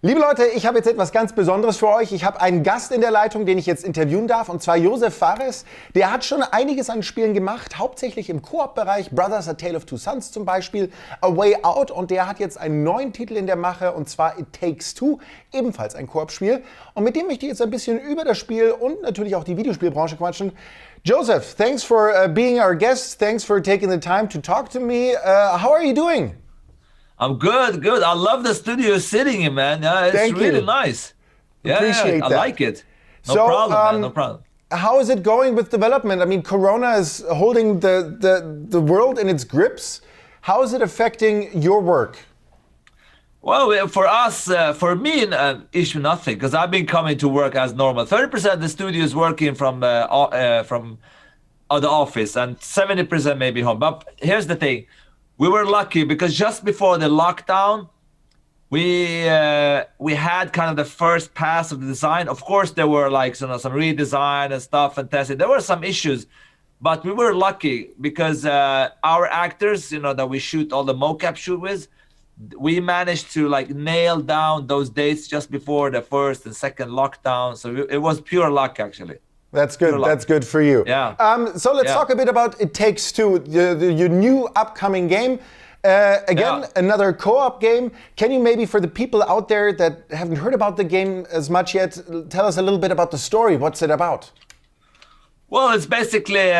Liebe Leute, ich habe jetzt etwas ganz Besonderes für euch. Ich habe einen Gast in der Leitung, den ich jetzt interviewen darf, und zwar Josef Fares. Der hat schon einiges an Spielen gemacht, hauptsächlich im Koop-Bereich, Brothers, A Tale of Two Sons zum Beispiel, A Way Out, und der hat jetzt einen neuen Titel in der Mache, und zwar It Takes Two, ebenfalls ein Koop-Spiel. Und mit dem möchte ich jetzt ein bisschen über das Spiel und natürlich auch die Videospielbranche quatschen. Joseph, thanks for being our guest. Thanks for taking the time to talk to me. How are you doing? I'm good. I love the studio you're sitting in, man. Yeah, it's Thank really you. nice. Appreciate I that. like it. No So, problem, man. No problem. How is it going with development? I mean, Corona is holding the world in its grips. How is it affecting your work? Well, for us, for me, issue nothing, because I've been coming to work as normal. 30% of the studio is working from the office, and 70% maybe home. But here's the thing. We were lucky because just before the lockdown, we had kind of the first pass of the design. Of course, there were like some redesign and stuff and testing. There were some issues, but we were lucky because our actors, that we shoot all the mocap shoot with, we managed to like nail down those dates just before the first and second lockdown. So it was pure luck, actually. That's good. That's good for you. Yeah. So let's talk a bit about It Takes Two, your new upcoming game. Another co-op game. Can you maybe, for the people out there that haven't heard about the game as much yet, tell us a little bit about the story? What's it about? Well, it's basically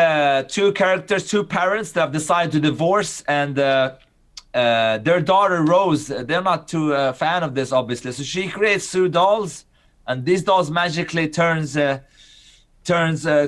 two characters, two parents that have decided to divorce, and their daughter Rose, they're not too fan of this, obviously. So she creates two dolls, and these dolls magically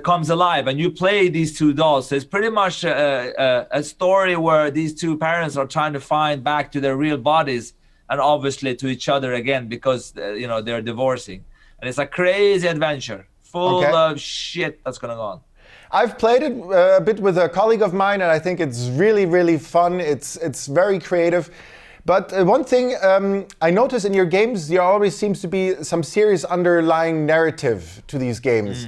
comes alive, and you play these two dolls. So it's pretty much a story where these two parents are trying to find back to their real bodies and obviously to each other again because they're divorcing. And it's a crazy adventure full of shit that's gonna go on. I've played it a bit with a colleague of mine, and I think it's really, really fun. It's very creative. But one thing I notice in your games, there always seems to be some serious underlying narrative to these games.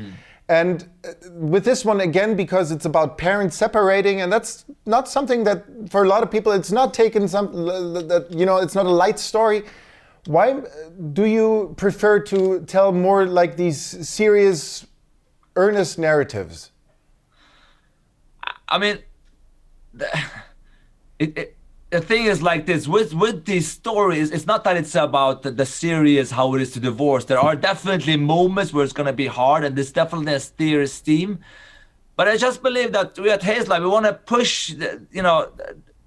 And with this one, again, because it's about parents separating, and that's not something that, for a lot of people, it's not taken it's not a light story. Why do you prefer to tell more like these serious, earnest narratives? I mean, the thing is like this, with these stories, it's not that it's about the serious, how it is to divorce. There are definitely moments where it's going to be hard, and there's definitely a serious theme. But I just believe that we at Hazelight, we want to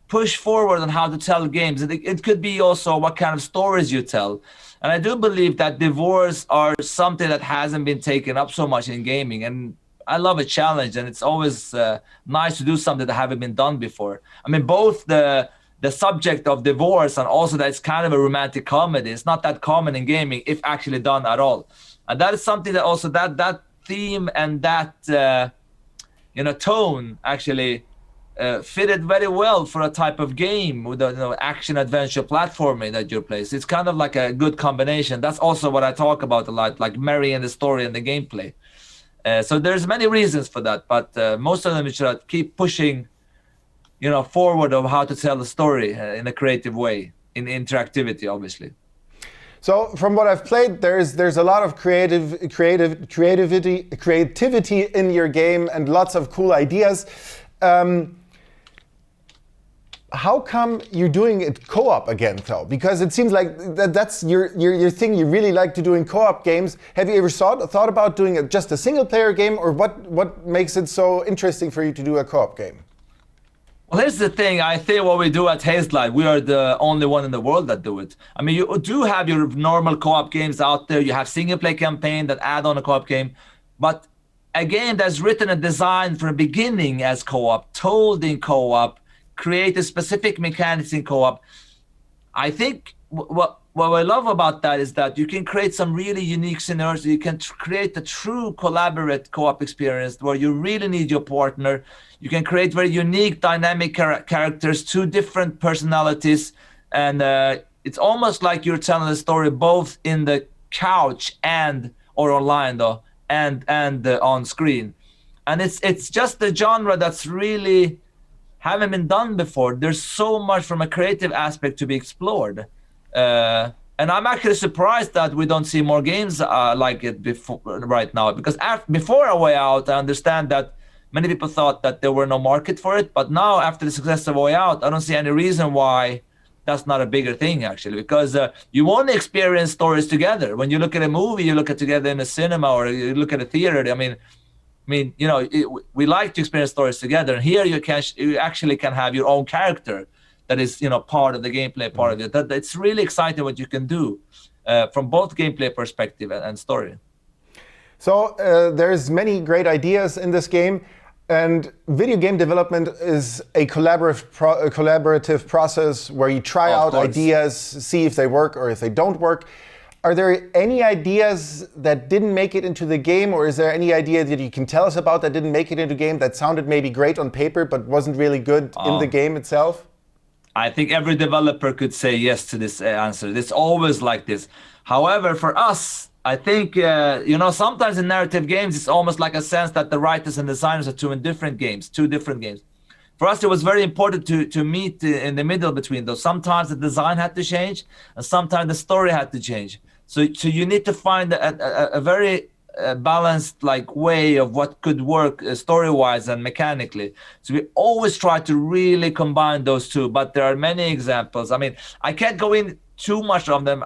push forward on how to tell games. It could be also what kind of stories you tell. And I do believe that divorce are something that hasn't been taken up so much in gaming. And I love a challenge, and it's always nice to do something that haven't been done before. I mean, both the subject of divorce and also that it's kind of a romantic comedy. It's not that common in gaming, if actually done at all. And that is something that also that theme and that tone actually fitted very well for a type of game with action adventure platforming that you play. So it's kind of like a good combination. That's also what I talk about a lot, like marrying the story and the gameplay. So there's many reasons for that, but most of them should keep pushing forward of how to tell a story in a creative way, in interactivity, obviously. So from what I've played, there's a lot of creativity in your game and lots of cool ideas. How come you're doing it co-op again, though? Because it seems like that's your thing. You really like to do in co-op games. Have you ever thought about doing just a single-player game, or what makes it so interesting for you to do a co-op game? Well, here's the thing. I think what we do at Hazelight, we are the only one in the world that do it. I mean, you do have your normal co-op games out there. You have single-play campaign that add on a co-op game. But a game that's written and designed from the beginning as co-op, told in co-op, create a specific mechanics in co-op. I think what I love about that is that you can create some really unique scenarios. You can create a true collaborate co-op experience where you really need your partner. You can create very unique dynamic characters, two different personalities. And it's almost like you're telling a story both in the couch or online though, and on screen. And it's just a genre that's really haven't been done before. There's so much from a creative aspect to be explored. And I'm actually surprised that we don't see more games like it before right now, because before A Way Out, I understand that many people thought that there were no market for it, but now after the success of A Way Out, I don't see any reason why that's not a bigger thing, actually, because you want to experience stories together. When you look at a movie, you look at together in a cinema, or you look at a theater. I mean, you know, we like to experience stories together, and here you actually can have your own character that is, you know, part of the gameplay, part of it. It's really exciting what you can do from both gameplay perspective and story. So there's many great ideas in this game. And video game development is a collaborative process where you try out ideas, see if they work or if they don't work. Are there any ideas that didn't make it into the game, or is there any idea that you can tell us about that didn't make it into the game that sounded maybe great on paper but wasn't really good in the game itself? I think every developer could say yes to this answer. It's always like this. However, for us, I think, you know, sometimes in narrative games, it's almost like a sense that the writers and designers are two different games. For us, it was very important to meet in the middle between those. Sometimes the design had to change, and sometimes the story had to change. So you need to find a very balanced way of what could work story-wise and mechanically. So we always try to really combine those two, but there are many examples. I mean, I can't go in too much of them.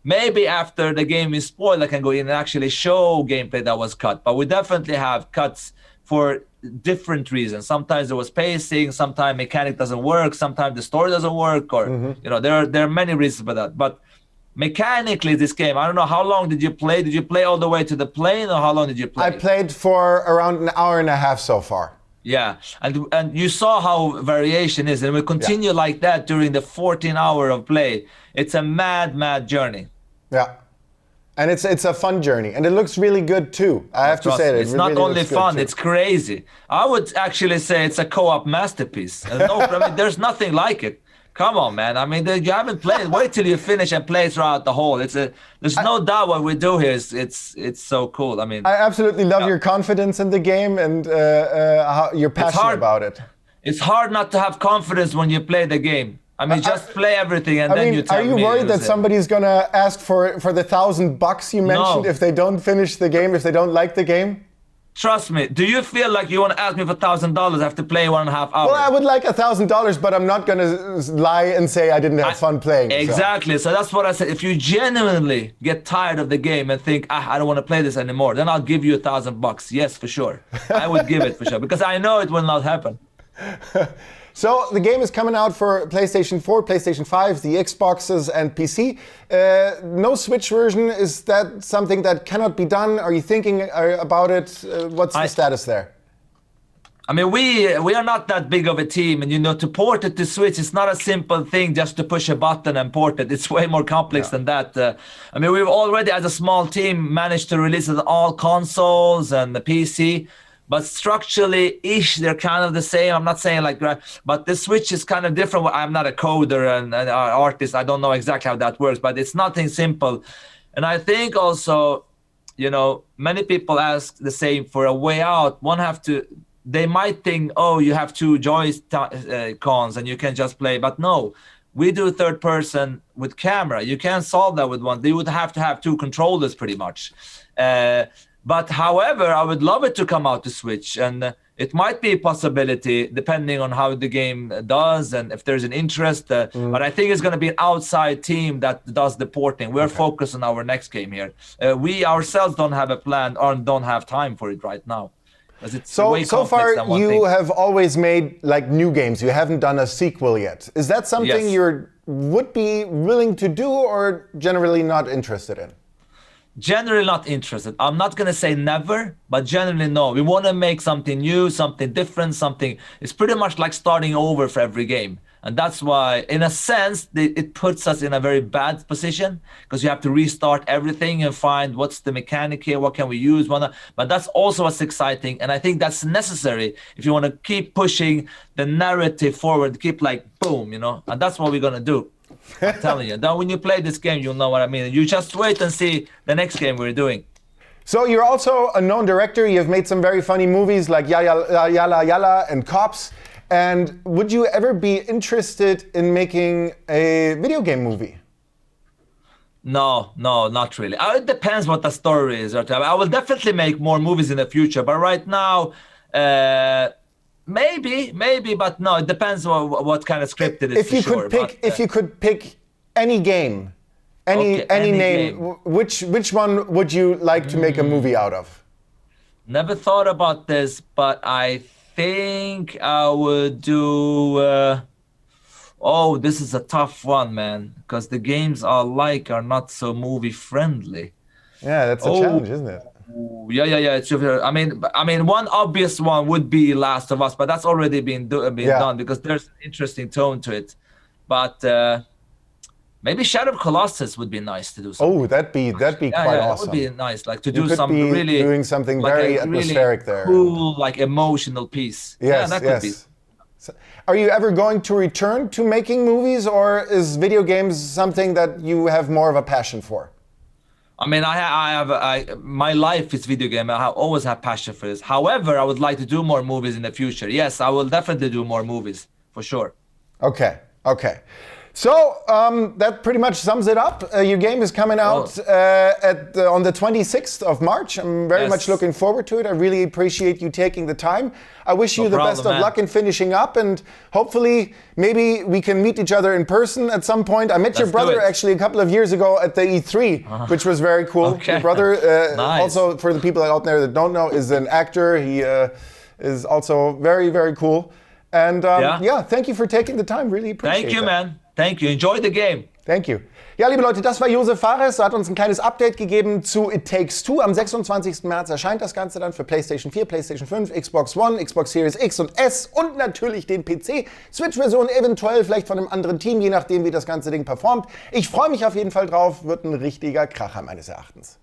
Maybe after the game is spoiled, I can go in and actually show gameplay that was cut. But we definitely have cuts for different reasons. Sometimes there was pacing, sometimes mechanic doesn't work, sometimes the story doesn't work, or you know, there are many reasons for that. But mechanically, this game, I don't know, how long did you play? Did you play all the way to the plane, or how long did you play? I played for around an hour and a half so far. Yeah, and you saw how variation is, and we continue like that during the 14 hour of play. It's a mad journey. Yeah, and it's a fun journey, and it looks really good too. I have to say that it's not only fun; it's crazy. I would actually say it's a co-op masterpiece. No, I mean, there's nothing like it. Come on, man. I mean, you haven't played. Wait till you finich and play throughout the whole. There's no doubt what we do here it's so cool. I mean, I absolutely love your confidence in the game and how you're passionate about it. It's hard not to have confidence when you play the game. I mean, just play everything and then you tell me. Are you worried that somebody's gonna ask for the $1,000 you mentioned if they don't finish the game, if they don't like the game? Trust me. Do you feel like you want to ask me for $1,000 after play 1.5 hours? Well, I would like $1,000, but I'm not going to lie and say I didn't have fun playing. Exactly. So that's what I said. If you genuinely get tired of the game and think, I don't want to play this anymore, then I'll give you $1,000. Yes, for sure. I would give it for sure, because I know it will not happen. So the game is coming out for PlayStation 4, PlayStation 5, the Xboxes and PC. No Switch version. Is that something that cannot be done? Are you thinking about it? What's the status there? I mean, we are not that big of a team, and you know, to port it to Switch, it's not a simple thing just to push a button and port it. It's way more complex than that. I mean, we've already, as a small team, managed to release it on all consoles and the PC. But structurally-ish, they're kind of the same. I'm not saying like that, but the Switch is kind of different. I'm not a coder and an artist. I don't know exactly how that works, but it's nothing simple. And I think also, you know, many people ask the same for A Way Out. They might think, oh, you have two Joy-Cons and you can just play. But no, we do third person with camera. You can't solve that with one. They would have to have two controllers pretty much. But however, I would love it to come out to Switch, and it might be a possibility depending on how the game does and if there's an interest. But I think it's going to be an outside team that does the porting. We're focused on our next game here. We ourselves don't have a plan or don't have time for it right now. So far, you have always made like new games. You haven't done a sequel yet. Is that something you would be willing to do, or generally not interested in? Generally not interested. I'm not going to say never, but generally no. We want to make something new, something different, something. It's pretty much like starting over for every game. And that's why, in a sense, it puts us in a very bad position, because you have to restart everything and find what's the mechanic here, what can we use. But that's also what's exciting. And I think that's necessary if you want to keep pushing the narrative forward, keep like boom, you know, and that's what we're going to do. I'm telling you. Now, when you play this game, you'll know what I mean. You just wait and see the next game we're doing. So you're also a known director. You've made some very funny movies like Yalla Yalla and Cops. And would you ever be interested in making a video game movie? No, no, not really. It depends what the story is. Right? I will definitely make more movies in the future, but right now, maybe, but no, it depends on what kind of script it is. If you for could sure. pick, if you could pick any game, any name, game. which one would you like to make a movie out of? Never thought about this, but I think I would do. Oh, this is a tough one, man, because the games are not so movie friendly. Yeah, that's a challenge, isn't it? Yeah. I mean, one obvious one would be Last of Us, but that's already been done because there's an interesting tone to it. But maybe Shadow of Colossus would be nice to do something. Oh, that'd be quite awesome. That would be nice, like to You do could something be really doing something like very a atmospheric really there. cool, like emotional piece. Yes, that yes. could be. So, are you ever going to return to making movies, or is video games something that you have more of a passion for? I mean, my life is video game. I always have passion for this. However, I would like to do more movies in the future. Yes, I will definitely do more movies for sure. Okay. So that pretty much sums it up. Your game is coming out on the 26th of March. I'm very much looking forward to it. I really appreciate you taking the time. I wish you the best of luck in finishing up, and hopefully maybe we can meet each other in person at some point. I met your brother actually a couple of years ago at the E3, which was very cool. Okay. Your brother, nice. Also for the people out there that don't know, is an actor. He is also very, very cool. And thank you for taking the time. Really appreciate it. Thank you, man. Thank you. Enjoy the game. Thank you. Ja, liebe Leute, das war Josef Fares. Er hat uns ein kleines Update gegeben zu It Takes Two. Am 26. März erscheint das Ganze dann für PlayStation 4, PlayStation 5, Xbox One, Xbox Series X und S und natürlich den PC. Switch-Version eventuell vielleicht von einem anderen Team, je nachdem, wie das ganze Ding performt. Ich freue mich auf jeden Fall drauf. Wird ein richtiger Kracher meines Erachtens.